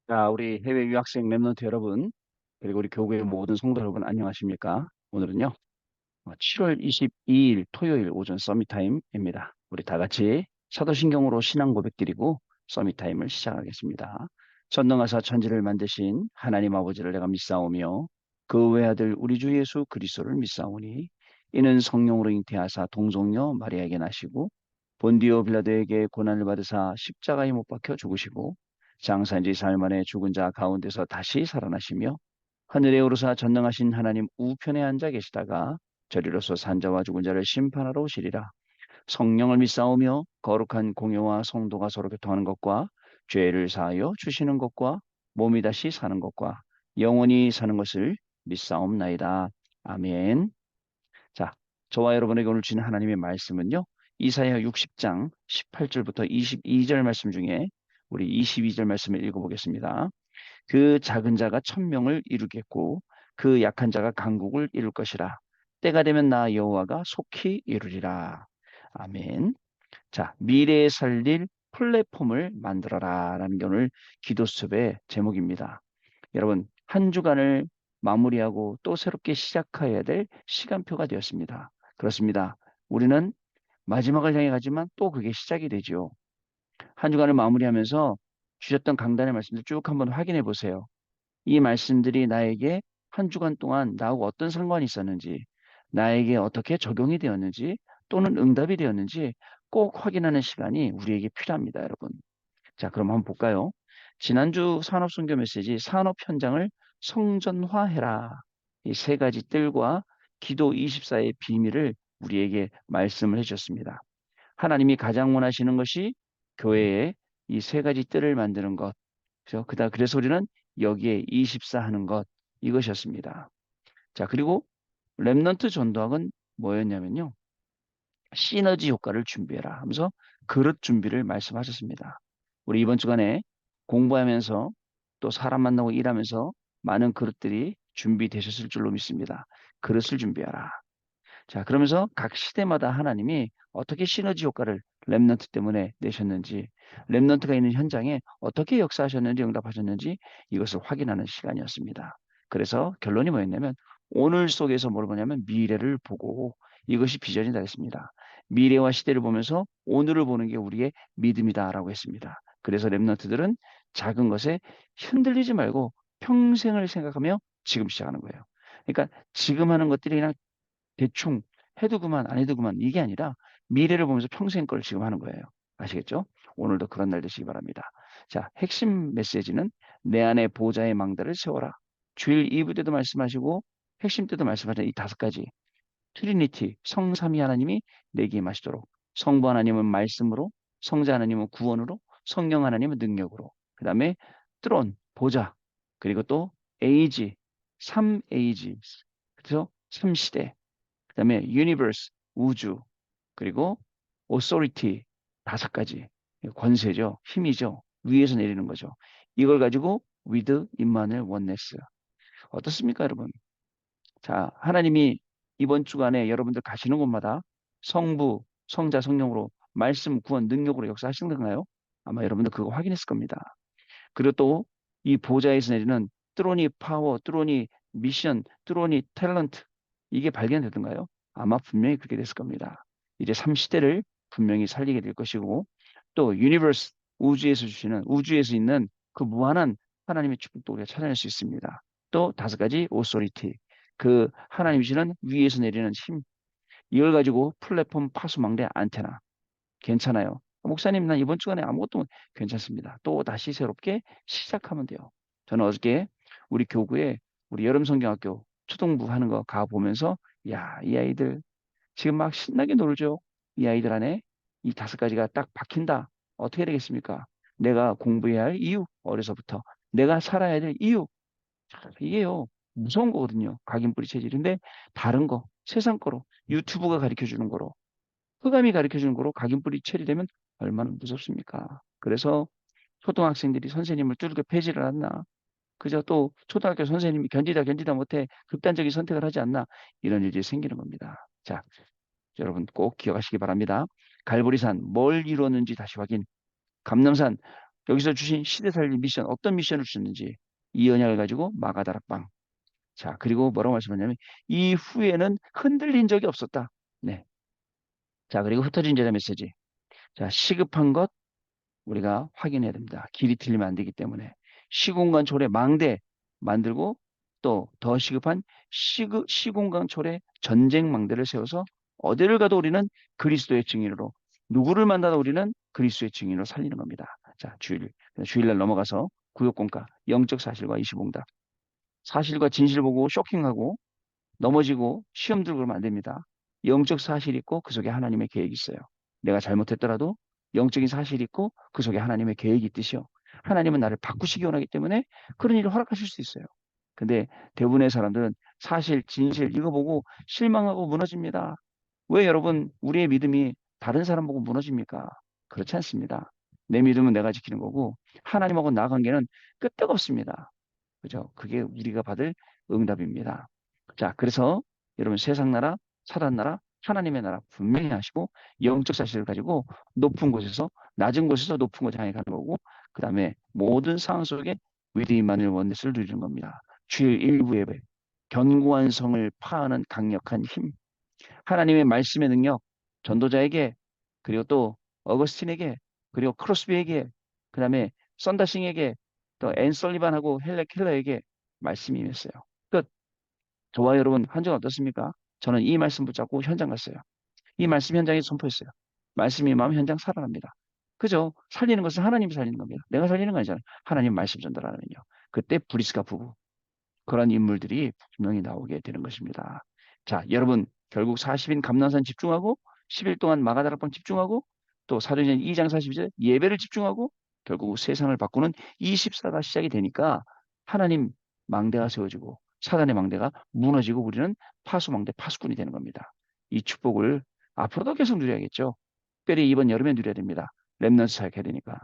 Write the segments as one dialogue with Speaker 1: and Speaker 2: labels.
Speaker 1: 자, 우리 해외 유학생 랩런트 여러분, 그리고 우리 교구의 모든 성도 여러분, 안녕하십니까? 오늘은요, 7월 22일 토요일 오전 서밋타임입니다. 우리 다 같이 사도신경으로 신앙 고백드리고 서밋타임을 시작하겠습니다. 전능하사 천지를 만드신 하나님 아버지를 내가 믿사오며 그 외아들 우리 주 예수 그리스도를 믿사오니 이는 성령으로 잉태하사 동정녀 마리아에게 나시고 본디오 빌라도에게 고난을 받으사 십자가에 못 박혀 죽으시고 장사인 지 사흘 만에 죽은 자 가운데서 다시 살아나시며 하늘에 오르사 전능하신 하나님 우편에 앉아 계시다가 저리로서 산자와 죽은 자를 심판하러 오시리라. 성령을 믿사오며 거룩한 공효와 성도가 서로 교통하는 것과 죄를 사하여 주시는 것과 몸이 다시 사는 것과 영원히 사는 것을 믿사옵나이다. 아멘. 자, 저와 여러분에게 오늘 주는 하나님의 말씀은요. 이사야 60장 18절부터 22절 말씀 중에 우리 22절 말씀을 읽어보겠습니다. 그 작은 자가 천명을 이루겠고 그 약한 자가 강국을 이룰 것이라. 때가 되면 나 여호와가 속히 이루리라. 아멘. 자, 미래에 살릴 플랫폼을 만들어라라는 게 오늘 기도 수업의 제목입니다. 여러분, 한 주간을 마무리하고 또 새롭게 시작해야 될 시간표가 되었습니다. 그렇습니다. 우리는 마지막을 향해 가지만 또 그게 시작이 되죠. 한 주간을 마무리하면서 주셨던 강단의 말씀들 쭉 한번 확인해 보세요. 이 말씀들이 나에게 한 주간 동안 나하고 어떤 상관이 있었는지, 나에게 어떻게 적용이 되었는지, 또는 응답이 되었는지 꼭 확인하는 시간이 우리에게 필요합니다, 여러분. 자, 그럼 한번 볼까요? 지난주 산업선교 메시지 산업 현장을 성전화해라. 이 세 가지 뜰과 기도 24의 비밀을 우리에게 말씀을 해주셨습니다. 하나님이 가장 원하시는 것이 교회에 이 세 가지 뜰을 만드는 것. 그래서 우리는 여기에 24 하는 것. 이것이었습니다. 자, 그리고 렘넌트 전도학은 뭐였냐면요. 시너지 효과를 준비해라 하면서 그릇 준비를 말씀하셨습니다. 우리 이번 주간에 공부하면서 또 사람 만나고 일하면서 많은 그릇들이 준비되셨을 줄로 믿습니다. 그릇을 준비하라. 자, 그러면서 각 시대마다 하나님이 어떻게 시너지 효과를 렘넌트 때문에 내셨는지, 렘넌트가 있는 현장에 어떻게 역사하셨는지, 응답하셨는지 이것을 확인하는 시간이었습니다. 그래서 결론이 뭐였냐면 오늘 속에서 뭘 보냐면 미래를 보고 이것이 비전이다 했습니다. 미래와 시대를 보면서 오늘을 보는 게 우리의 믿음이다라고 했습니다. 그래서 렘넌트들은 작은 것에 흔들리지 말고 평생을 생각하며 지금 시작하는 거예요. 그러니까 지금 하는 것들이 그냥 대충 해도 그만 안 해도 그만 이게 아니라 미래를 보면서 평생 걸 지금 하는 거예요. 아시겠죠? 오늘도 그런 날 되시기 바랍니다. 자, 핵심 메시지는 내 안에 보좌의 망대를 세워라. 주일 2부 때도 말씀하시고 핵심 때도 말씀하신 이 다섯 가지 트리니티 성삼위 하나님이 내게 임하시도록 성부 하나님은 말씀으로 성자 하나님은 구원으로 성령 하나님은 능력으로 그 다음에 트론 보좌 그리고 또 에이지 3에이지 그래서 3시대 그다음에 universe 우주 그리고 authority 다섯 가지 권세죠 힘이죠 위에서 내리는 거죠 이걸 가지고 with 임마누엘 원네스 어떻습니까 여러분 자 하나님이 이번 주간에 여러분들 가시는 곳마다 성부 성자 성령으로 말씀 구원 능력으로 역사하시는 건가요? 아마 여러분들 그거 확인했을 겁니다. 그리고 또 이 보좌에서 내리는 뚜로니 파워, 뚜로니 미션, 뚜로니 탤런트 이게 발견되던가요? 아마 분명히 그렇게 됐을 겁니다. 이제 3시대를 분명히 살리게 될 것이고 또 유니버스 우주에서 주시는 우주에서 있는 그 무한한 하나님의 축복도 우리가 찾아낼 수 있습니다. 또 다섯 가지 오소리티 그 하나님이 주시는 위에서 내리는 힘 이걸 가지고 플랫폼 파수망대 안테나 괜찮아요. 목사님, 난 이번 주간에 아무것도 괜찮습니다. 또 다시 새롭게 시작하면 돼요. 저는 어저께 우리 교구에 우리 여름 성경학교 초등부 하는 거 가 보면서 야, 이 아이들 지금 막 신나게 놀죠. 이 아이들 안에 이 다섯 가지가 딱 박힌다. 어떻게 되겠습니까? 내가 공부해야 할 이유, 어려서부터. 내가 살아야 될 이유. 자, 이게요. 무서운 거거든요. 각인뿌리 체질인데 다른 거, 세상 거로, 유튜브가 가르쳐 주는 거로 흑암이 가르쳐주는 거로 각인뿌리 처리되면 얼마나 무섭습니까? 그래서 초등학생들이 선생님을 뚫게 폐지를 했나? 그저 또 초등학교 선생님이 견디다 못해 극단적인 선택을 하지 않나? 이런 일이 생기는 겁니다. 자, 여러분 꼭 기억하시기 바랍니다. 갈보리산 뭘 이루었는지 다시 확인. 감nam산 여기서 주신 시대 살릴 미션, 어떤 미션을 주셨는지 이 언약을 가지고 마가다락방. 자, 그리고 뭐라고 말씀하냐면 이후에는 흔들린 적이 없었다. 네. 자, 그리고 흩어진 제자 메시지. 자, 시급한 것 우리가 확인해야 됩니다. 길이 틀리면 안 되기 때문에 시공간 초래 망대 만들고 또 더 시급한 시공간 초래 전쟁 망대를 세워서 어디를 가도 우리는 그리스도의 증인으로 누구를 만나도 우리는 그리스도의 증인으로 살리는 겁니다. 자, 주일날 넘어가서 구역공과 영적 사실과 이시봉답. 사실과 진실 보고 쇼킹하고 넘어지고 시험 들고 그러면 안 됩니다. 영적 사실이 있고 그 속에 하나님의 계획이 있어요. 내가 잘못했더라도 영적인 사실이 있고 그 속에 하나님의 계획이 있듯이요. 하나님은 나를 바꾸시기 원하기 때문에 그런 일을 허락하실 수 있어요. 근데 대부분의 사람들은 사실, 진실 이거 보고 실망하고 무너집니다. 왜 여러분 우리의 믿음이 다른 사람 보고 무너집니까? 그렇지 않습니다. 내 믿음은 내가 지키는 거고 하나님하고 나 관계는 끄떡없습니다. 그죠? 그게 우리가 받을 응답입니다. 자, 그래서 여러분 세상 나라, 사단 나라, 하나님의 나라 분명히 하시고 영적 사실을 가지고 높은 곳에서 낮은 곳에서 높은 곳에 향해 가는 거고 그 다음에 모든 상황 속에 위대만을 원내스를 누리는 겁니다. 주일 일부 예배, 견고한 성을 파하는 강력한 힘, 하나님의 말씀의 능력, 전도자에게 그리고 또 어거스틴에게 그리고 크로스비에게 그 다음에 썬다싱에게 또 앤 설리반하고 헬레 켈러에게 말씀이 임했어요. 끝. 저와 여러분 한 적 어떻습니까? 저는 이 말씀 붙잡고 현장 갔어요. 이 말씀 현장에 선포했어요. 말씀이 임하면 현장 살아납니다. 그죠? 살리는 것은 하나님이 살리는 겁니다. 내가 살리는 거 아니잖아요. 하나님 말씀 전달하면요. 그때 브리스가 부부 그런 인물들이 분명히 나오게 되는 것입니다. 자, 여러분 결국 40인 감난산 집중하고 10일 동안 마가다락방 집중하고 또 사도행전 2장 42절 예배를 집중하고 결국 세상을 바꾸는 24가 시작이 되니까 하나님 망대가 세워지고 사단의 망대가 무너지고 우리는 파수망대 파수꾼이 되는 겁니다. 이 축복을 앞으로도 계속 누려야겠죠. 특별히 이번 여름에 누려야 됩니다. 렘넌트 사역해야 되니까.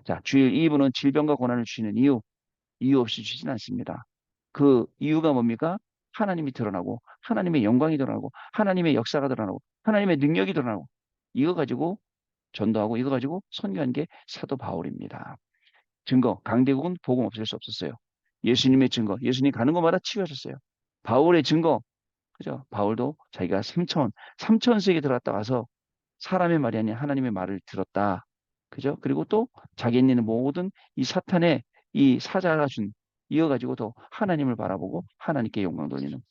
Speaker 1: 자, 주일 2부는 질병과 고난을 주시는 이유 없이 주진 않습니다. 그 이유가 뭡니까? 하나님이 드러나고 하나님의 영광이 드러나고 하나님의 역사가 드러나고 하나님의 능력이 드러나고 이거 가지고 전도하고 이거 가지고 선교한 게 사도 바울입니다. 증거, 강대국은 복음 없을 수 없었어요. 예수님의 증거, 예수님 가는 곳마다 치유하셨어요. 바울의 증거, 그죠? 바울도 자기가 삼천세에 들어갔다 와서 사람의 말이 아닌 하나님의 말을 들었다. 그죠? 그리고 또 자기 있는 모든 이 사탄의 이 사자가 준 이어 가지고 더 하나님을 바라보고 하나님께 영광 돌리는.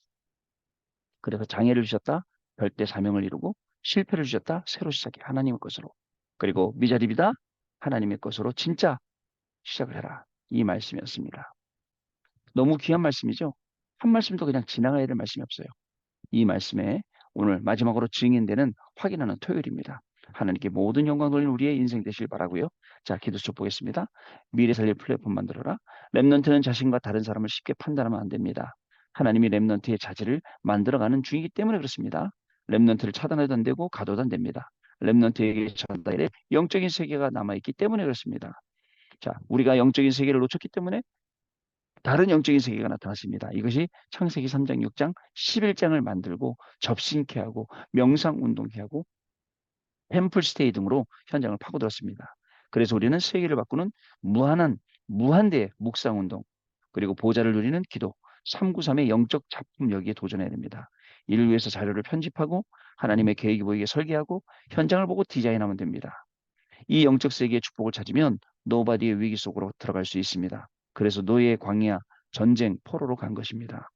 Speaker 1: 그래서 장애를 주셨다. 별대 사명을 이루고 실패를 주셨다. 새로 시작해 하나님의 것으로. 그리고 미자립이다. 하나님의 것으로 진짜 시작을 해라. 이 말씀이었습니다. 너무 귀한 말씀이죠. 한 말씀도 그냥 지나가야 될 말씀이 없어요. 이 말씀에 오늘 마지막으로 증인되는 확인하는 토요일입니다. 하나님께 모든 영광 돌리는 우리의 인생 되시길 바라고요. 자, 기도 쭉 보겠습니다. 미래 살릴 플랫폼 만들어라. 렘넌트는 자신과 다른 사람을 쉽게 판단하면 안 됩니다. 하나님이 렘넌트의 자질을 만들어가는 중이기 때문에 그렇습니다. 렘넌트를 차단해도 안 되고 가둬도 안 됩니다. 렘넌트에게 전달의 영적인 세계가 남아있기 때문에 그렇습니다. 자, 우리가 영적인 세계를 놓쳤기 때문에 다른 영적인 세계가 나타났습니다. 이것이 창세기 3장, 6장, 11장을 만들고 접신케 하고 명상운동케 하고 템플스테이 등으로 현장을 파고들었습니다. 그래서 우리는 세계를 바꾸는 무한대의 묵상운동 그리고 보좌를 누리는 기도 393의 영적 작품 여기에 도전해야 됩니다. 이를 위해서 자료를 편집하고 하나님의 계획이 보이게 설계하고 현장을 보고 디자인하면 됩니다. 이 영적 세계의 축복을 찾으면 노바디의 위기 속으로 들어갈 수 있습니다. 그래서 노예의 광야, 전쟁, 포로로 간 것입니다.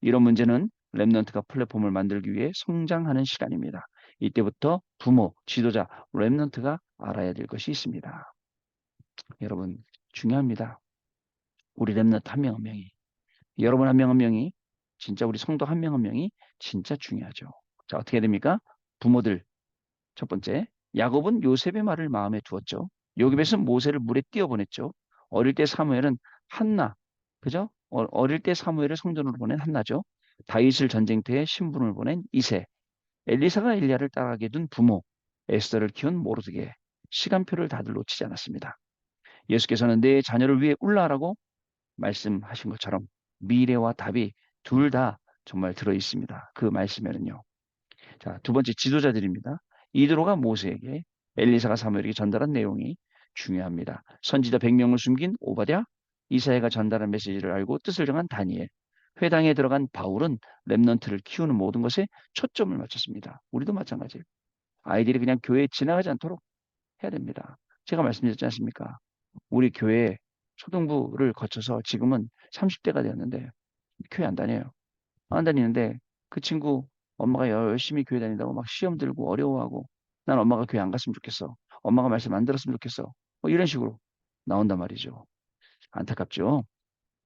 Speaker 1: 이런 문제는 랩넌트가 플랫폼을 만들기 위해 성장하는 시간입니다. 이때부터 부모, 지도자, 랩넌트가 알아야 될 것이 있습니다. 여러분, 중요합니다. 우리 랩넌트 한 명 한 명이, 여러분 한 명 한 명이, 진짜 우리 성도 한 명 한 명이 진짜 중요하죠. 자, 어떻게 됩니까? 부모들, 첫 번째, 야곱은 요셉의 말을 마음에 두었죠. 요셉은 모세를 물에 띄어보냈죠. 어릴 때 사무엘은 한나, 그죠? 어릴 때 사무엘을 성전으로 보낸 한나죠. 다윗을 전쟁터에 신분을 보낸 이세, 엘리사가 엘리야를 따라가게 둔 부모, 에스더를 키운 모르드게, 시간표를 다들 놓치지 않았습니다. 예수께서는 내 자녀를 위해 울라라고 말씀하신 것처럼 미래와 답이 둘 다 정말 들어 있습니다. 그 말씀에는요. 자, 두 번째 지도자들입니다. 이드로가 모세에게 엘리사가 사무엘에게 전달한 내용이 중요합니다. 선지자 100명을 숨긴 오바댜, 이사야가 전달한 메시지를 알고 뜻을 정한 다니엘, 회당에 들어간 바울은 렘넌트를 키우는 모든 것에 초점을 맞췄습니다. 우리도 마찬가지예요. 아이들이 그냥 교회에 지나가지 않도록 해야 됩니다. 제가 말씀드렸지 않습니까? 우리 교회 초등부를 거쳐서 지금은 30대가 되었는데 교회 안 다녀요. 안 다니는데 그 친구 엄마가 열심히 교회 다닌다고 막 시험 들고 어려워하고 난 엄마가 교회 안 갔으면 좋겠어. 엄마가 말씀 안 들었으면 좋겠어. 뭐 이런 식으로 나온단 말이죠. 안타깝죠.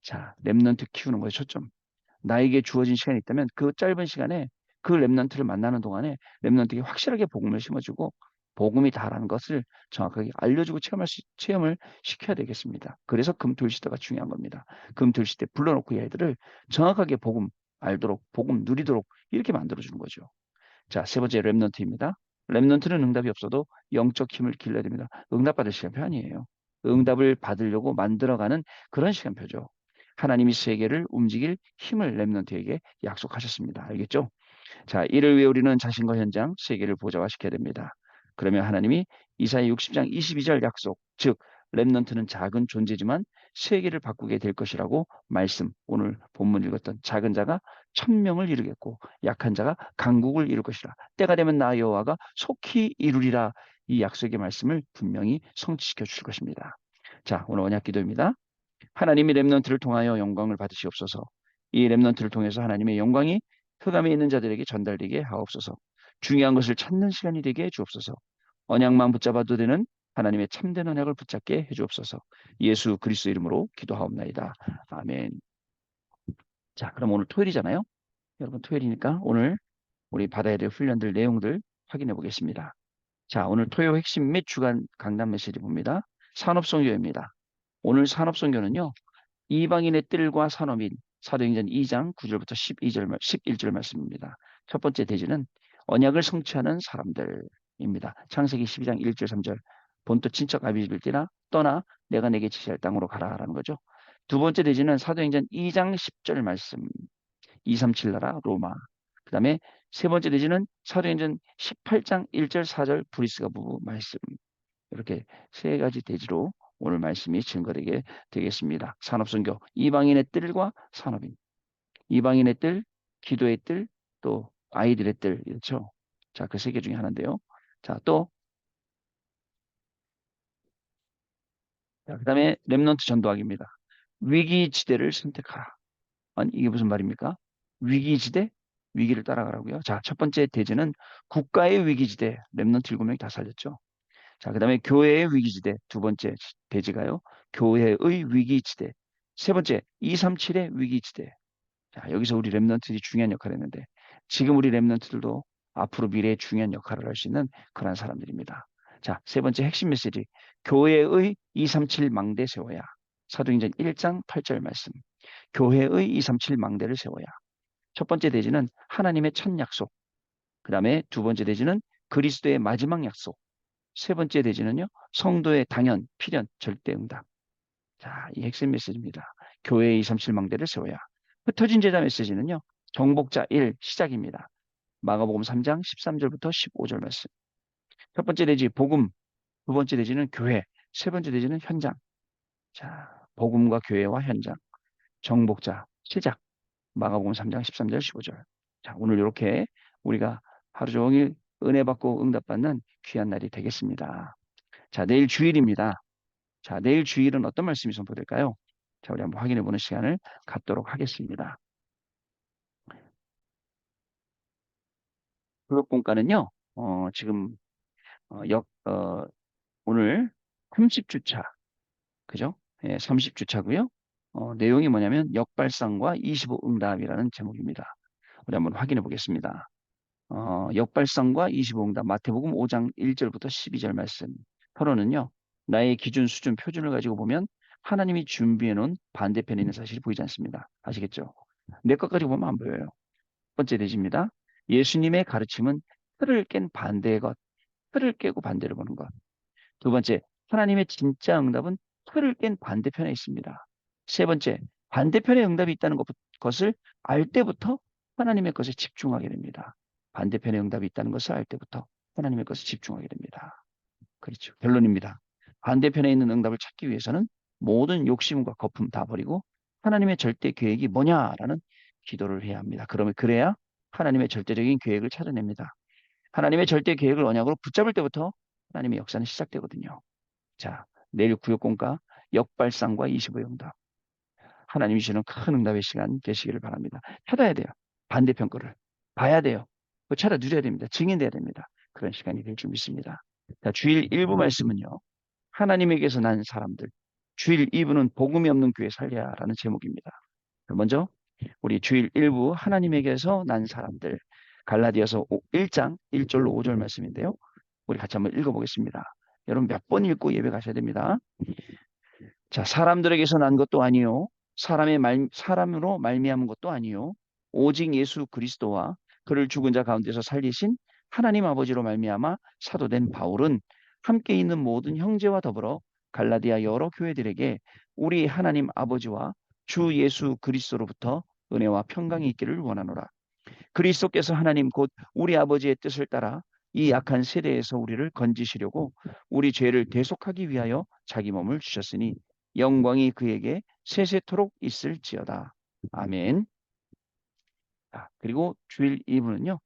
Speaker 1: 자, 렘넌트 키우는 거에 초점. 나에게 주어진 시간이 있다면 그 짧은 시간에 그 렘넌트를 만나는 동안에 렘넌트에게 확실하게 복음을 심어주고 복음이 다라는 것을 정확하게 알려주고 체험을 시켜야 되겠습니다. 그래서 금토일시대가 중요한 겁니다. 금토일시대 불러놓고 이 아이들을 정확하게 복음 알도록 복음 누리도록 이렇게 만들어주는 거죠. 자, 세 번째 렘넌트입니다. 렘넌트는 응답이 없어도 영적 힘을 길러야 됩니다. 응답받을 시간표 아니에요. 응답을 받으려고 만들어가는 그런 시간표죠. 하나님이 세계를 움직일 힘을 렘넌트에게 약속하셨습니다. 알겠죠? 자, 이를 위해 우리는 자신과 현장, 세계를 보좌화시켜야 됩니다. 그러면 하나님이 이사야 60장 22절 약속, 즉 렘넌트는 작은 존재지만 세계를 바꾸게 될 것이라고 말씀, 오늘 본문 읽었던 작은 자가 천명을 이루겠고 약한 자가 강국을 이룰 것이라. 때가 되면 나 여호와가 속히 이루리라. 이 약속의 말씀을 분명히 성취시켜 주실 것입니다. 자, 오늘 언약 기도입니다. 하나님이 렘넌트를 통하여 영광을 받으시옵소서. 이 렘넌트를 통해서 하나님의 영광이 흑암에 있는 자들에게 전달되게 하옵소서. 중요한 것을 찾는 시간이 되게 해 주옵소서. 언약만 붙잡아도 되는 하나님의 참된 언약을 붙잡게 해 주옵소서. 예수 그리스도 이름으로 기도하옵나이다. 아멘. 자, 그럼 오늘 토요일이잖아요. 여러분 토요일이니까 오늘 우리 받아야 될 훈련들 내용들 확인해 보겠습니다. 자, 오늘 토요 핵심 및 주간 강단 메시지 봅니다. 산업선교입니다. 오늘 산업선교는요. 이방인의 뜰과 산업인 사도행전 2장 9절부터 11절 말씀입니다. 첫 번째 대지는 언약을 성취하는 사람들입니다. 창세기 12장 1절 3절 본토 친척 아비집을 떠나 내가 내게 지시할 땅으로 가라라는 거죠. 두 번째 대지는 사도행전 2장 10절 말씀 237 나라 로마. 그 다음에 세 번째 대지는 사도행전 18장 1절 4절 브리스가 부부 말씀. 이렇게 세 가지 대지로 오늘 말씀이 증거되게 되겠습니다. 산업선교, 이방인의 뜰과 산업인, 이방인의 뜰, 기도의 뜰, 또 아이들의 뜰, 이렇죠. 자, 그 세 개 중에 하나인데요. 자, 또, 그다음에 렘넌트 전도학입니다. 위기지대를 선택하라. 아니, 이게 무슨 말입니까? 위기지대? 위기를 따라가라고요. 자, 첫 번째 대지는 국가의 위기지대, 렘넌트 7명이 다 살렸죠. 자, 그다음에 교회의 위기지대 두 번째 대지가요. 교회의 위기지대. 세 번째 237의 위기지대. 자, 여기서 우리 렘넌트들이 중요한 역할을 했는데 지금 우리 렘넌트들도 앞으로 미래에 중요한 역할을 할 수 있는 그런 사람들입니다. 자, 세 번째 핵심 메시지. 교회의 237 망대 세워야. 사도행전 1장 8절 말씀. 교회의 237 망대를 세워야. 첫 번째 대지는 하나님의 첫 약속. 그다음에 두 번째 대지는 그리스도의 마지막 약속. 세 번째 대지는요, 성도의 당연, 필연, 절대 응답. 자, 이 핵심 메시지입니다. 교회의 237망대를 세워야. 흩어진 제자 메시지는요, 정복자 1 시작입니다. 마가복음 3장 13절부터 15절 말씀. 첫 번째 대지 복음, 두 번째 대지는 교회, 세 번째 대지는 현장. 자, 복음과 교회와 현장. 정복자 시작. 마가복음 3장 13절 15절. 자, 오늘 이렇게 우리가 하루 종일 은혜 받고 응답 받는 귀한 날이 되겠습니다. 자, 내일 주일입니다. 자, 내일 주일은 어떤 말씀이 선포될까요? 자, 우리 한번 확인해 보는 시간을 갖도록 하겠습니다. 교육본과는요, 지금, 어, 역, 어, 오늘 30주차, 그죠? 예, 30주차고요. 내용이 뭐냐면 역발상과 25 응답이라는 제목입니다. 우리 한번 확인해 보겠습니다. 역발상과 25 응답, 마태복음 5장 1절부터 12절 말씀. 서론은요, 나의 기준, 수준, 표준을 가지고 보면 하나님이 준비해 놓은 반대편에 있는 사실이 보이지 않습니다. 아시겠죠? 내 것 가지고 보면 안 보여요. 첫 번째 대지입니다. 예수님의 가르침은 틀을 깬 반대의 것, 틀을 깨고 반대를 보는 것. 두 번째, 하나님의 진짜 응답은 틀을 깬 반대편에 있습니다. 세 번째, 반대편에 응답이 있다는 것을 알 때부터 하나님의 것에 집중하게 됩니다. 반대편에 응답이 있다는 것을 알 때부터 하나님의 것에 집중하게 됩니다. 그렇죠. 결론입니다. 반대편에 있는 응답을 찾기 위해서는 모든 욕심과 거품 다 버리고 하나님의 절대 계획이 뭐냐라는 기도를 해야 합니다. 그러면 그래야 하나님의 절대적인 계획을 찾아냅니다. 하나님의 절대 계획을 언약으로 붙잡을 때부터 하나님의 역사는 시작되거든요. 자, 내일 구역공과 역발상과 25의 응답. 하나님이 주시는 큰 응답의 시간 되시기를 바랍니다. 찾아야 돼요. 반대편 거를. 봐야 돼요. 그 찾아 누려야 됩니다. 증인돼야 됩니다. 그런 시간이 될 줄 믿습니다. 자, 주일 일부 말씀은요. 하나님에게서 난 사람들. 주일 2부는 복음이 없는 교회 살려라는 제목입니다. 먼저 우리 주일 일부 하나님에게서 난 사람들. 갈라디아서 1장 1절로 5절 말씀인데요. 우리 같이 한번 읽어보겠습니다. 여러분 몇 번 읽고 예배 가셔야 됩니다. 자, 사람들에게서 난 것도 아니요. 사람으로 말미암은 것도 아니요. 오직 예수 그리스도와 그를 죽은 자 가운데서 살리신 하나님 아버지로 말미암아 사도된 바울은 함께 있는 모든 형제와 더불어 갈라디아 여러 교회들에게 우리 하나님 아버지와 주 예수 그리스도로부터 은혜와 평강이 있기를 원하노라. 그리스도께서 하나님 곧 우리 아버지의 뜻을 따라 이 악한 세대에서 우리를 건지시려고 우리 죄를 대속하기 위하여 자기 몸을 주셨으니 영광이 그에게 세세토록 있을지어다. 아멘. 그리고 주일 2부는요.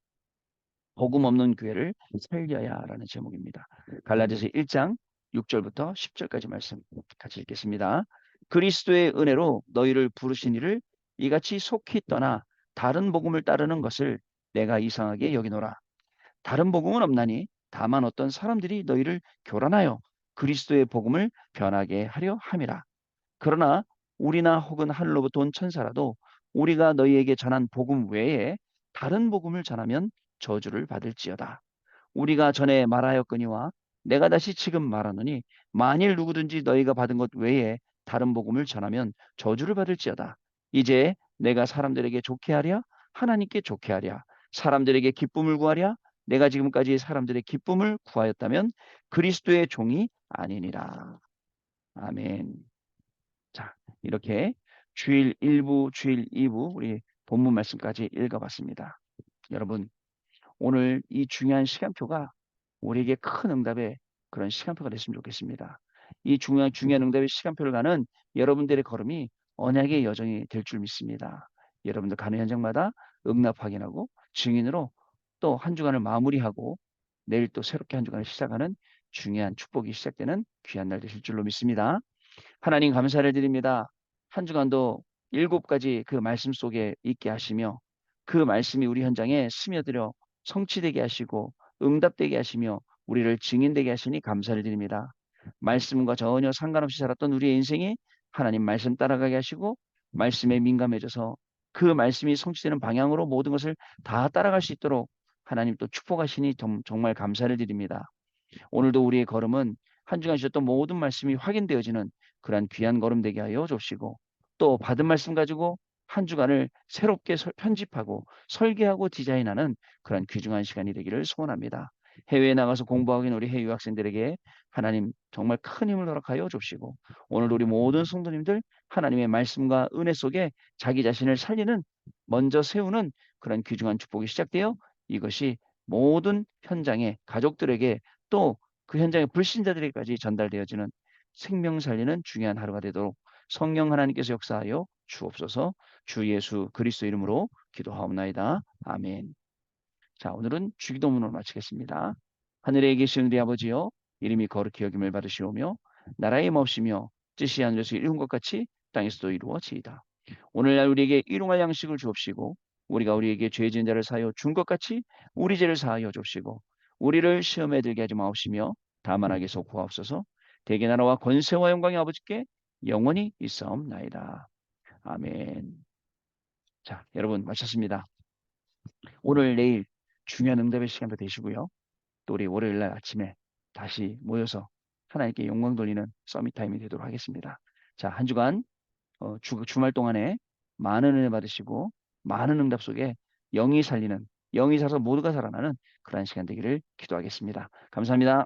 Speaker 1: 복음 없는 교회를 살려야라는 제목입니다. 갈라디아서 1장 6절부터 10절까지 말씀 같이 읽겠습니다. 그리스도의 은혜로 너희를 부르신 이를 이같이 속히 떠나 다른 복음을 따르는 것을 내가 이상하게 여기노라. 다른 복음은 없나니 다만 어떤 사람들이 너희를 교란하여 그리스도의 복음을 변하게 하려 함이라. 그러나 우리나 혹은 하늘로부터 온 천사라도 우리가 너희에게 전한 복음 외에 다른 복음을 전하면 저주를 받을지어다. 우리가 전에 말하였거니와 내가 다시 지금 말하노니 만일 누구든지 너희가 받은 것 외에 다른 복음을 전하면 저주를 받을지어다. 이제 내가 사람들에게 좋게 하랴 하나님께 좋게 하랴 사람들에게 기쁨을 구하랴 내가 지금까지 사람들의 기쁨을 구하였다면 그리스도의 종이 아니니라. 아멘. 자, 이렇게 주일 1부, 주일 2부 우리 본문 말씀까지 읽어봤습니다. 여러분, 오늘 이 중요한 시간표가 우리에게 큰 응답의 그런 시간표가 됐으면 좋겠습니다. 이 중요한 응답의 시간표를 가는 여러분들의 걸음이 언약의 여정이 될 줄 믿습니다. 여러분들 가는 현장마다 응답 확인하고 증인으로 또 한 주간을 마무리하고 내일 또 새롭게 한 주간을 시작하는 중요한 축복이 시작되는 귀한 날 되실 줄로 믿습니다. 하나님 감사를 드립니다. 한 주간도 7가지 그 말씀 속에 있게 하시며 그 말씀이 우리 현장에 스며들어 성취되게 하시고 응답되게 하시며 우리를 증인되게 하시니 감사를 드립니다. 말씀과 전혀 상관없이 살았던 우리의 인생이 하나님 말씀 따라가게 하시고 말씀에 민감해져서 그 말씀이 성취되는 방향으로 모든 것을 다 따라갈 수 있도록 하나님 또 축복하시니 정말 감사를 드립니다. 오늘도 우리의 걸음은 한 주간 주셨던 모든 말씀이 확인되어지는 그러한 귀한 걸음 되게 하여 주시고 또 받은 말씀 가지고 한 주간을 새롭게 편집하고 설계하고 디자인하는 그런 귀중한 시간이 되기를 소원합니다. 해외에 나가서 공부하고 있는 우리 해외 유학생들에게 하나님 정말 큰 힘을 허락하여 주시고 오늘 우리 모든 성도님들 하나님의 말씀과 은혜 속에 자기 자신을 살리는 먼저 세우는 그런 귀중한 축복이 시작되어 이것이 모든 현장의 가족들에게 또 그 현장의 불신자들에게까지 전달되어지는 생명 살리는 중요한 하루가 되도록 성령 하나님께서 역사하여 주옵소서. 주 예수 그리스도 이름으로 기도하옵나이다. 아멘. 자, 오늘은 주기도문으로 마치겠습니다. 하늘에 계신 우리 아버지여 이름이 거룩히 여김을 받으시오며 나라의 몹시며 뜻이 하늘에서 이룬 것 같이 땅에서도 이루어지이다. 오늘날 우리에게 일용할 양식을 주옵시고 우리가 우리에게 죄 지은 자를 사하여 준 것 같이 우리 죄를 사하여 줍시고 우리를 시험에 들게 하지 마옵시며 다만 악에서 구하옵소서. 대개 나라와 권세와 영광이 아버지께 영원히 있사옵나이다. 아멘. 자, 여러분 마쳤습니다. 오늘 내일 중요한 응답의 시간도 되시고요. 또 우리 월요일 날 아침에 다시 모여서 하나님께 영광 돌리는 서밋 타임이 되도록 하겠습니다. 자, 한 주간 주말 동안에 많은 은혜 받으시고 많은 응답 속에 영이 살리는 영이 살아서 모두가 살아나는 그러한 시간 되기를 기도하겠습니다. 감사합니다.